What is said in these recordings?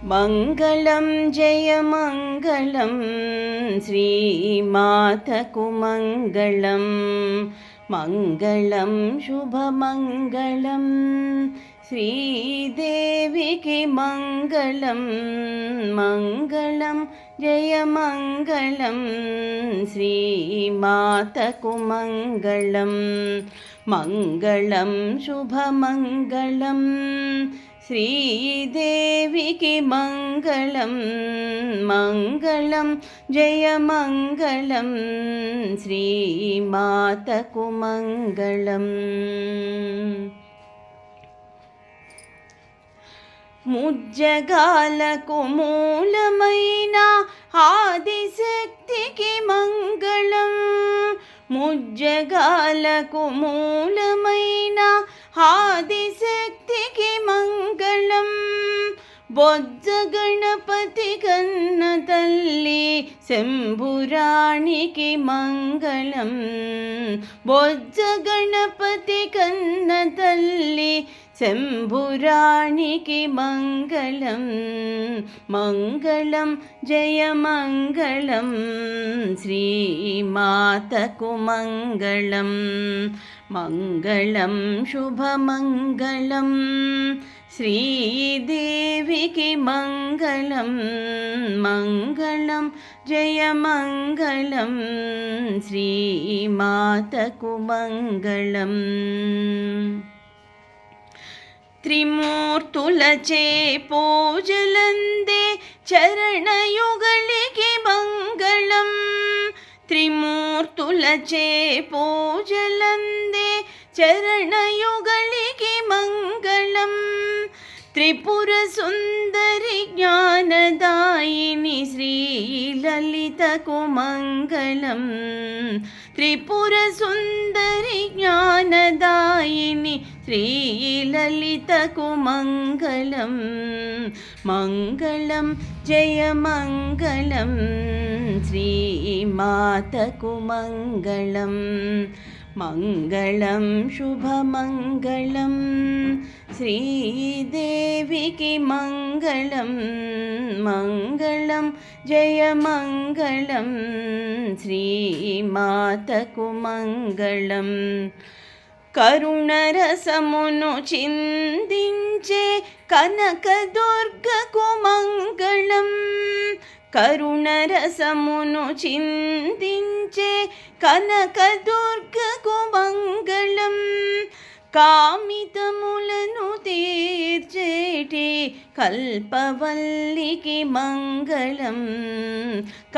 మంగళం జయ మంగళం శ్రీమాతకు మంగళం మంగళం శుభమంగళం శ్రీదేవికి మంగళం మంగళం జయ మంగళం శ్రీమాతకు మంగళం మంగళం శుభమంగళం శ్రీదేవికి మంగళం మంగళం జయ మంగళం శ్రీమాతకు మంగళం ముజ్జగాలకు మూలమైన ఆదిశక్తికి మంగళం ముజ్జగాలకు మూలమైన ఆదిశక్తికి మంగళం బొజ్జ గణపతి కన్న తల్లి శంభురాణికి మంగళం బొజ్జ గణపతి కన్న తల్లి శంభురాణికి మంగళం మంగళం జయ మంగళం శ్రీమాతకు మంగళం మంగళం శుభమంగళం శ్రీదేవికి మంగళం మంగళం జయ మంగళం శ్రీమాతకు మంగళం త్రిమూర్తులచే పూజలందే చరణయుగళికి మంగళం త్రిమూర్తులచే పూజలందే చరణయుగళికి మంగళం త్రిపుర సుందరి జ్ఞానదాయిని శ్రీలలితకు మంగళం త్రిపుర సుందరి జ్ఞానదాయిని శ్రీలలితకు మంగళం మంగళం జయ మంగళం శ్రీమాతకు మంగళం మంగళం శుభమంగళం శ్రీదేవికి మంగళం మంగళం జయ మంగళం శ్రీమాతకు మంగళం కరుణరసమును చిందించే కనకదుర్గకు మంగళం కరుణరసమును చిందించే కనకదుర్గకు మంగళం కామితములను తీర్చేటి కల్పవల్లికి మంగళం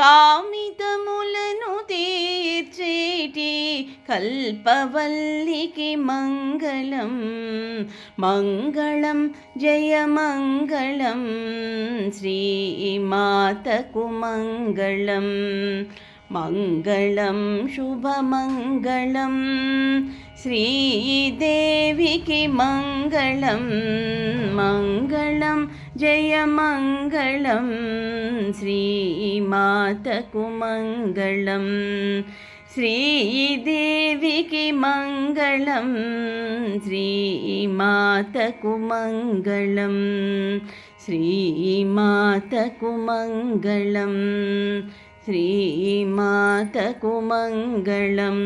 కామితములను తీర్చేటి కల్పవల్లికి మంగళం మంగళం జయ మంగళం శ్రీమాతకు మంగళం మంగళం శుభమంగళం శ్రీదేవికి మంగళం మంగళం జయ మంగళం శ్రీమాతకు మంగళం శ్రీదేవికి మంగళం శ్రీమాతకు మంగళం శ్రీమాతకు మంగళం శ్రీమాతకు మంగళం.